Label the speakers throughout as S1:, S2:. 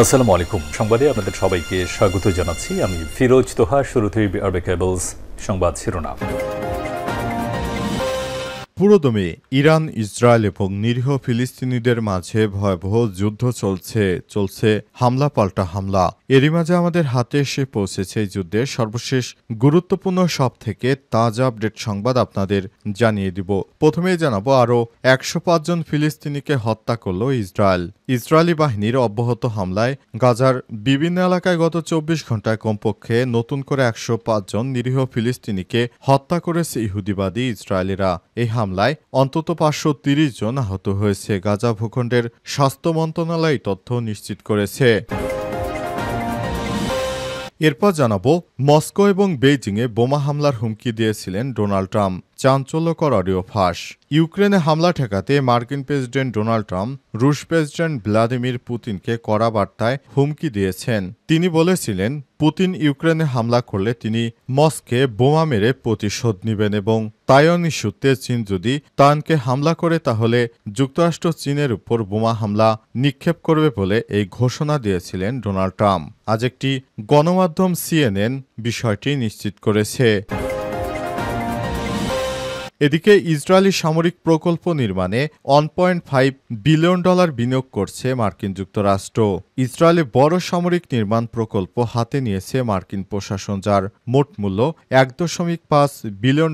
S1: আসসালামু আলাইকুম। সংবাদে আপনাদের সবাইকে স্বাগত জানাচ্ছি। আমি ফিরোজ তোহা। শুরুতেই আরবে কেবলস সংবাদ শিরোনাম।
S2: পুরোদমে ইরান, ইসরায়েল এবং নিরীহ ফিলিস্তিনিদের মাঝে ভয়াবহ যুদ্ধ চলছে হামলা পাল্টা হামলা। এরই মাঝে আমাদের হাতে এসে পৌঁছেছে এই যুদ্ধের সর্বশেষ গুরুত্বপূর্ণ সব থেকে তাজা আপডেট সংবাদ আপনাদের জানিয়ে দিব। প্রথমেই জানাবো আরও ১০৫ জন ফিলিস্তিনিকে হত্যা করল ইসরায়েল। ইসরায়েলি বাহিনীর অব্যাহত হামলায় গাজার বিভিন্ন এলাকায় গত ২৪ ঘণ্টায় কমপক্ষে নতুন করে ১০৫ জন নিরীহ ফিলিস্তিনিকে হত্যা করেছে ইহুদিবাদী ইসরায়েলিরা। এই হামলায় অন্তত ৫৩০ জন আহত হয়েছে। গাজা ভূখণ্ডের স্বাস্থ্য মন্ত্রণালয় তথ্য নিশ্চিত করেছে। এরপর জানাবো মস্কো এবং বেইজিংয়ে বোমা হামলার হুমকি দিয়েছিলেন ডোনাল্ড ট্রাম্প। চাঞ্চল্যকর অডিও ফাঁস। ইউক্রেনে হামলা ঠেকাতে মার্কিন প্রেসিডেন্ট ডোনাল্ড ট্রাম্প রুশ প্রেসিডেন্ট ভ্লাদিমির পুতিনকে কড়া বার্তায় হুমকি দিয়েছেন। তিনি বলেছিলেন, পুতিন ইউক্রেনে হামলা করলে তিনি মস্কোকে বোমা মেরে প্রতিশোধ নেবেন এবং তাইওয়ান ইস্যুতে চীন যদি তাইওয়ানকে হামলা করে তাহলে যুক্তরাষ্ট্র চীনের উপর বোমা হামলা নিক্ষেপ করবে বলে এই ঘোষণা দিয়েছিলেন ডোনাল্ড ট্রাম্প। আজ একটি গণমাধ্যম CNN বিষয়টি নিশ্চিত করেছে। এদিকে ইসরায়েলি সামরিক প্রকল্প নির্মাণে $1.5 বিলিয়ন বিনিয়োগ করছে মার্কিন যুক্তরাষ্ট্র। ইসরায়েলে বড় সামরিক নির্মাণ প্রকল্প হাতে নিয়েছে মার্কিন প্রশাসন, যার মোট মূল্য $1.5 বিলিয়ন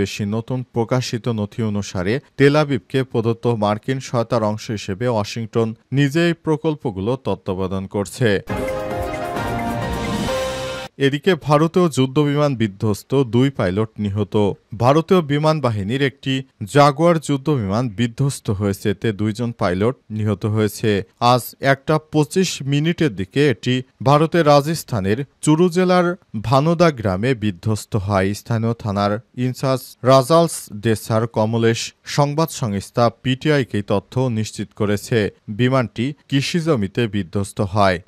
S2: বেশি। নতুন প্রকাশিত নথি অনুসারে তেল আবিবকে প্রদত্ত মার্কিন সহায়তার অংশ হিসেবে ওয়াশিংটন নিজে এই প্রকল্পগুলো তত্ত্বাবধান করছে। এদিকে ভারতীয় যুদ্ধবিমান বিধ্বস্ত, 2 পাইলট নিহত। ভারতীয় বিমান বাহিনীর একটি জাগুয়ার যুদ্ধবিমান বিধ্বস্ত হয়েছে, এতে 2 জন পাইলট নিহত হয়েছে। আজ 1:25 দিকে এটি ভারতের রাজস্থানের চুরু জেলার ভানোদা গ্রামে বিধ্বস্ত হয়। স্থানীয় থানার ইনচার্জ রাজালস দেসার কমলেশ সংবাদ সংস্থা PTIকে তথ্য নিশ্চিত করেছে। বিমানটি কৃষি জমিতে বিধ্বস্ত হয়।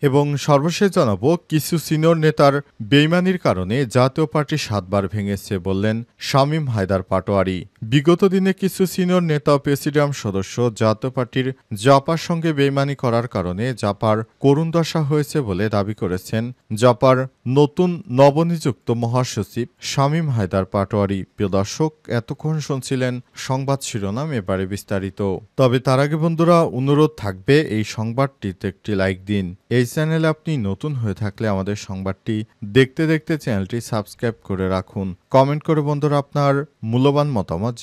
S2: এবং সর্বশেষ জানাবো কিছু সিনিয়র নেতার বেইমানির কারণে জাতীয় পার্টি 7 বার ভেঙেছে বললেন শামীম হায়দার পাটোয়ারি। বিগত দিনে কিছু সিনিয়র নেতা ও প্রেসিডিয়াম সদস্য জাতীয় পার্টির জাপার সঙ্গে বেইমানি করার কারণে জাপার করুণ দশা হয়েছে বলে দাবি করেছেন জাপার নতুন নবনিযুক্ত মহাসচিব শামীম হায়দার পাটোয়ারি। প্রিয় দর্শক, এতক্ষণ শুনছিলেন সংবাদ শিরোনাম, এবারে বিস্তারিত। তবে তার আগে বন্ধুরা অনুরোধ থাকবে এই সংবাদটিতে একটি লাইক দিন। এই চ্যানেলে আপনি নতুন হয়ে থাকলে আমাদের সংবাদটি দেখতে দেখতে চ্যানেলটি সাবস্ক্রাইব করে রাখুন। কমেন্ট করে বন্ধুরা আপনার মূল্যবান মতামত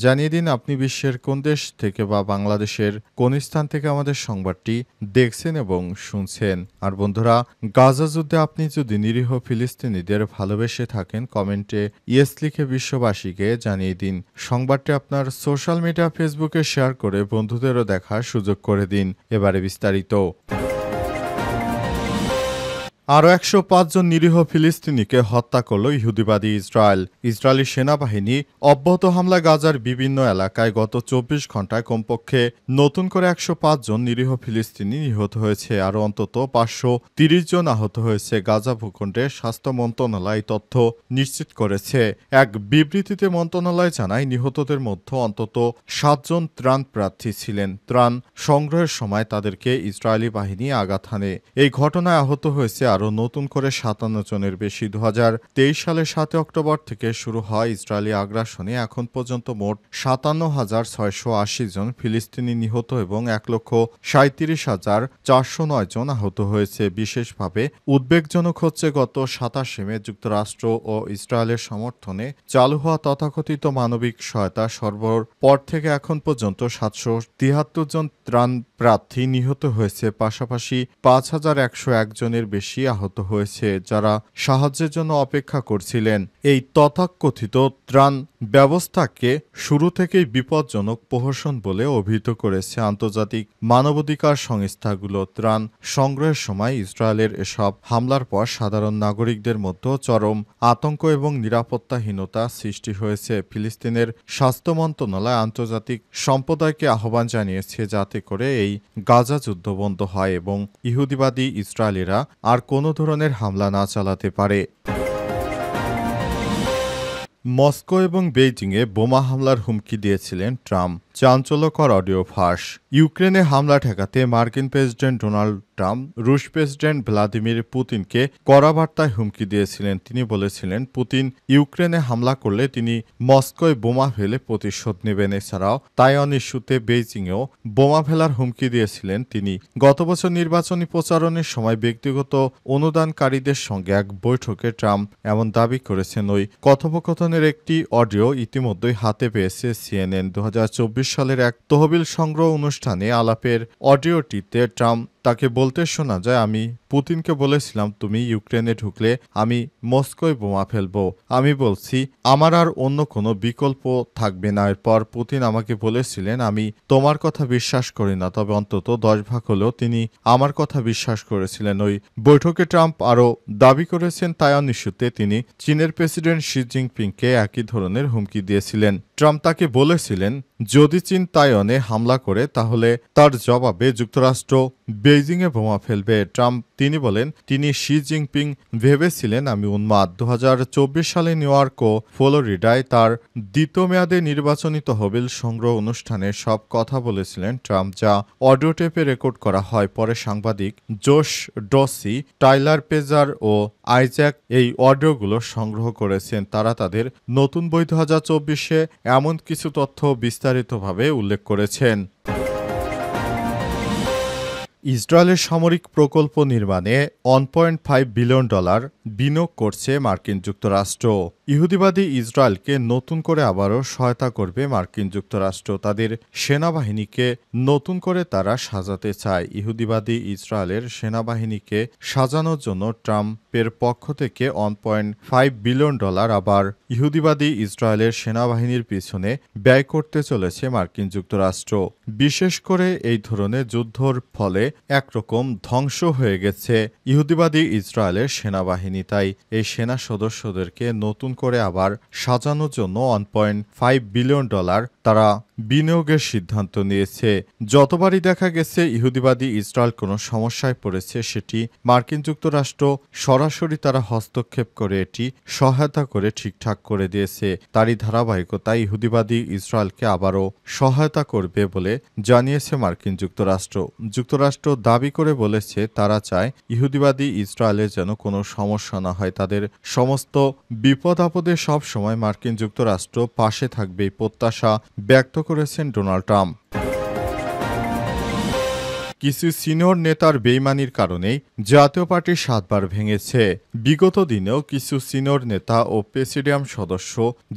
S2: জানিয়ে দিন আপনি বিশ্বের কোন দেশ থেকে বা বাংলাদেশের কোন স্থান থেকে আমাদের সংবাদটি দেখছেন এবং শুনছেন। আর বন্ধুরা, গাজা যুদ্ধে আপনি যদি নিরীহ ফিলিস্তিনিদের ভালোবেসে থাকেন কমেন্টে ইয়েস লিখে বিশ্ববাসীকে জানিয়ে দিন। সংবাদটি আপনার সোশ্যাল মিডিয়া ফেসবুকে শেয়ার করে বন্ধুদেরও দেখার সুযোগ করে দিন। এবারে বিস্তারিত। আরও 105 জন নিরীহ ফিলিস্তিনিকে হত্যা করল ইহুদিবাদী ইসরায়েল। ইসরায়েলি সেনাবাহিনী অব্যাহত হামলা গাজার বিভিন্ন এলাকায় গত 24 ঘণ্টায় কমপক্ষে নতুন করে 105 জন নিরীহ ফিলিস্তিনি নিহত হয়েছে। আরও অন্তত 530 জন আহত হয়েছে। গাজা ভূখণ্ডের স্বাস্থ্য মন্ত্রণালয় তথ্য নিশ্চিত করেছে। এক বিবৃতিতে মন্ত্রণালয় জানায়, নিহতদের মধ্যে অন্তত 7 জন ত্রাণ প্রার্থী ছিলেন। ত্রাণ সংগ্রহের সময় তাদেরকে ইসরায়েলি বাহিনী আঘাত হানে। এই ঘটনায় আহত হয়েছে আরও নতুন করে 57 জনের বেশি। 2023 সালের 7 অক্টোবর থেকে শুরু হয় ইসরায়েলি আগ্রাসনে এখন পর্যন্ত মোট 57,680 জন ফিলিস্তিনি নিহত এবং 1,37,409 জন আহত হয়েছে। বিশেষভাবে উদ্বেগজনক হচ্ছে গত 27 মে যুক্তরাষ্ট্র ও ইসরায়েলের সমর্থনে চালু হওয়া তথাকথিত মানবিক সহায়তা সরবরাহের পর থেকে এখন পর্যন্ত 773 জন ত্রাণ প্রার্থী নিহত হয়েছে। পাশাপাশি 5,101 জনের বেশি আহত হয়েছে, যারা সাহায্যের জন্য অপেক্ষা করছিলেন। এই তথাকথিত ত্রাণ ব্যবস্থাকে শুরু থেকেই বিপজ্জনক প্রহসন বলে অভিহিত করেছে আন্তর্জাতিক মানবাধিকার সংস্থাগুলো। ত্রাণ সংগ্রহের সময় ইসরায়েলের এসব হামলার পর সাধারণ নাগরিকদের মধ্যে চরম আতঙ্ক এবং নিরাপত্তাহীনতা সৃষ্টি হয়েছে। ফিলিস্তিনের স্বাস্থ্য মন্ত্রণালয় আন্তর্জাতিক সম্প্রদায়কে আহ্বান জানিয়েছে যাতে করে এই গাজা যুদ্ধ বন্ধ হয় এবং ইহুদিবাদী ইসরায়েলিরা আর কোনো ধরনের হামলা না চালাতে পারে। মস্কো এবং বেইজিংয়ে বোমা হামলার হুমকি দিয়েছিলেন ট্রাম্প। চাঞ্চল্যকর অডিও ফাঁস। ইউক্রেনে হামলা ঠেকাতে মার্কিন প্রেসিডেন্ট ডোনাল্ড ট্রাম্প রুশ প্রেসিডেন্ট ভ্লাদিমির পুতিনকে কড়া বার্তায় হুমকি দিয়েছিলেন। তিনি বলেছিলেন, পুতিন ইউক্রেনে হামলা করলে তিনি মস্কোয় বোমা ফেলে প্রতিশোধ নেবেন। এছাড়াও তাইওয়ান ইস্যুতে বেইজিংয়েও বোমা ফেলার হুমকি দিয়েছিলেন তিনি। গত বছর নির্বাচনী প্রচারণের সময় ব্যক্তিগত অনুদানকারীদের সঙ্গে এক বৈঠকে ট্রাম্প এমন দাবি করেছেন। ওই কথোপকথনের একটি অডিও ইতিমধ্যেই হাতে পেয়েছে সিএনএন। 2024 সালের এক তহবিল সংগ্রহ অনুষ্ঠানে আলাপের অডিওটিতে ট্রাম্প তাকে বলতে শোনা যায়, আমি পুতিনকে বলেছিলাম, তুমি ইউক্রেনে ঢুকলে আমি মস্কোয় বোমা ফেলবো। আমি বলছি আমার আর অন্য কোনো বিকল্প থাকবে না। এরপর পুতিন আমাকে বলেছিলেন, আমি তোমার কথা বিশ্বাস করি না, তবে অন্তত 10 ভাগ হলেও তিনি আমার কথা বিশ্বাস করেছিলেন। ওই বৈঠকে ট্রাম্প আরও দাবি করেছেন, তাইওয়ান ইস্যুতে তিনি চীনের প্রেসিডেন্ট শি জিনপিংকে একই ধরনের হুমকি দিয়েছিলেন। ট্রাম্প তাকে বলেছিলেন, যদি চীন তাইওয়ানে হামলা করে তাহলে তার জবাবে যুক্তরাষ্ট্র বেইজিংয়ে বোমা ফেলবে। ট্রাম্প তিনি বলেন, তিনি শি জিনপিং ভেবেছিলেন আমি উন্মাদ। 2024 সালে নিউ ইয়র্ক ও ফ্লোরিডায় তার দ্বিতীয় মেয়াদে নির্বাচনী তহবিল সংগ্রহ অনুষ্ঠানে সব কথা বলেছিলেন ট্রাম্প, যা অডিও টেপে রেকর্ড করা হয়। পরে সাংবাদিক জোশ ডসি, টাইলার পেজার ও আইজ্যাক এই অডিওগুলো সংগ্রহ করেছেন। তারা তাদের নতুন বই 2024-এ এমন কিছু তথ্য বিস্তারিতভাবে উল্লেখ করেছেন। ইসরায়েলের সামরিক প্রকল্প নির্মাণে $1.5 বিলিয়ন বিনিয়োগ করছে মার্কিন যুক্তরাষ্ট্র। ইহুদিবাদী ইসরায়েলকে নতুন করে আবারও সহায়তা করবে মার্কিন যুক্তরাষ্ট্র। তাদের সেনাবাহিনীকে নতুন করে তারা সাজাতে চায়। ইহুদিবাদী ইসরায়েলের সেনাবাহিনীকে সাজানোর জন্য ট্রাম্পের পক্ষ থেকে $1.5 বিলিয়ন আবার ইহুদিবাদী ইসরায়েলের সেনাবাহিনীর পিছনে ব্যয় করতে চলেছে মার্কিন যুক্তরাষ্ট্র। বিশেষ করে এই ধরনের যুদ্ধর ফলে একরকম ধ্বংস হয়ে গেছে ইহুদিবাদী ইসরায়েলের সেনাবাহিনী। তাই এই সেনা সদস্যদেরকে নতুন করে আবার সাজানোর জন্য $1.5 বিলিয়ন তারা বিনিয়োগের সিদ্ধান্ত নিয়েছে। যতবারই দেখা গেছে ইহুদিবাদী ইসরায়েল কোনো সমস্যায় পড়েছে, সেটি মার্কিন যুক্তরাষ্ট্র সরাসরি তারা হস্তক্ষেপ করে এটি সহায়তা করে ঠিকঠাক করে দিয়েছে। তারই ধারাবাহিকতায় ইহুদিবাদী ইসরায়েলকে আবারও সহায়তা করবে বলে জানিয়েছে মার্কিন যুক্তরাষ্ট্র। যুক্তরাষ্ট্র দাবি করে বলেছে, তারা চায় ইহুদিবাদী ইসরায়েলের যেন কোনো সমস্যা না হয়। তাদের সমস্ত বিপদ আপদে সব সময় মার্কিন যুক্তরাষ্ট্র পাশে থাকবে এই প্রত্যাশা ব্যক্ত করেছেন ডোনাল্ড ট্রাম্প। কিছু সিনিয়র নেতার বেইমানির কারণেই জাতীয় পার্টি 7 বার ভেঙেছে। বিগত দিনেও কিছু সিনিয়র নেতা ও প্রেসিডিয়াম সদস্য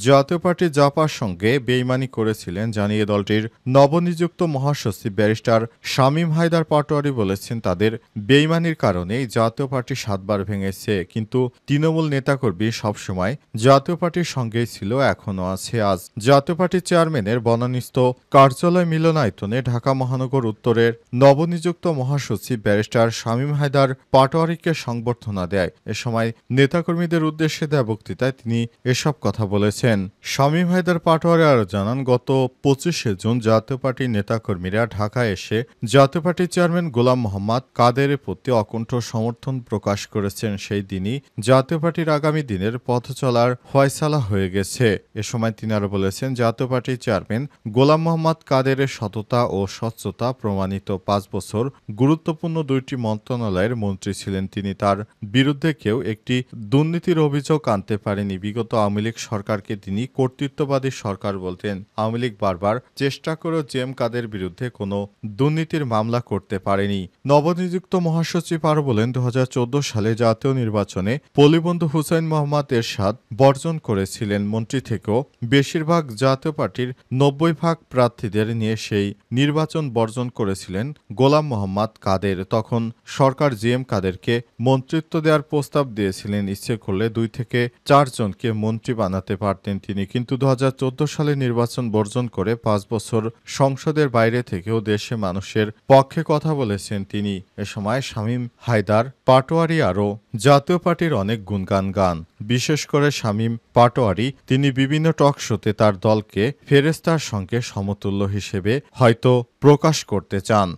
S2: জাতীয় পার্টি জাপার সঙ্গে বেইমানি করেছিলেন জানিয়ে দলটির নবনিযুক্ত মহাসচিব ব্যারিস্টার শামীম হায়দার পাটোয়ারি বলেছেন, তাদের বেইমানির কারণেই জাতীয় পার্টি 7 বার ভেঙেছে। কিন্তু তৃণমূল নেতাকর্মী সবসময় জাতীয় পার্টির সঙ্গেই ছিল, এখনও আছে। আজ জাতীয় পার্টির চেয়ারম্যানের বনানীস্থ কার্যালয় মিলনায়তনে ঢাকা মহানগর উত্তরের নবনিযুক্ত মহাসচিব ব্যারিস্টার শামীম হায়দার পাটোয়ারিকে সংবর্ধনা দেয়। এ সময় নেতাকর্মীদের উদ্দেশ্যে দেয়া বক্তৃতায় তিনি এসব কথা বলেছেন। শামীম হায়দার পাটোয়ারি আরও জানান, গত 25শে জুন জাতীয় পার্টির নেতাকর্মীরা ঢাকায় এসে জাতীয় পার্টির চেয়ারম্যান গোলাম মোহাম্মদ কাদেরের প্রতি অকুণ্ঠ সমর্থন প্রকাশ করেছেন। সেই দিনই জাতীয় পার্টির আগামী দিনের পথ চলার ফয়সালা হয়ে গেছে। এ সময় তিনি আরও বলেছেন, জাতীয় পার্টির চেয়ারম্যান গোলাম মোহাম্মদ কাদেরের সততা ও স্বচ্ছতা প্রমাণিত। 5 বছর গুরুত্বপূর্ণ 2টি মন্ত্রণালয়ের মন্ত্রী ছিলেন তিনি। তার বিরুদ্ধে কেউ একটি দুর্নীতির অভিযোগ আনতে পারেনি। বিগত আওয়ামী লীগ সরকারকে তিনি কর্তৃত্ববাদী সরকার বলতেন। আওয়ামী লীগ বারবার চেষ্টা করেও জেএম কাদের বিরুদ্ধে কোনো দুর্নীতির মামলা করতে পারেনি। নবনিযুক্ত মহাসচিব আরও বলেন, 2014 সালে জাতীয় নির্বাচনে পল্লীবন্ধু হুসাইন মোহাম্মদ এরশাদ বর্জন করেছিলেন। মন্ত্রী থেকেও বেশিরভাগ জাতীয় পার্টির 90 ভাগ প্রার্থীদের নিয়ে সেই নির্বাচন বর্জন করেছিলেন গোলাম মোহাম্মদ কাদের। তখন সরকার জিএম কাদেরকে মন্ত্রিত্ব দেওয়ার প্রস্তাব দিয়েছিলেন। ইচ্ছে করলে 2 থেকে 4 জনকে মন্ত্রী বানাতে পারতেন তিনি। কিন্তু 2014 সালে নির্বাচন বর্জন করে 5 বছর সংসদের বাইরে থেকেও দেশে মানুষের পক্ষে কথা বলেছেন তিনি। এ সময় শামীম হায়দার পাটোয়ারি আরও জাতীয় পার্টির অনেক গুণগান গান। বিশেষ করে শামীম পাটোয়ারি তিনি বিভিন্ন টক শোতে তার দলকে ফেরেস্তার সঙ্গে সমতুল্য হিসেবে হয়তো প্রকাশ করতে চান।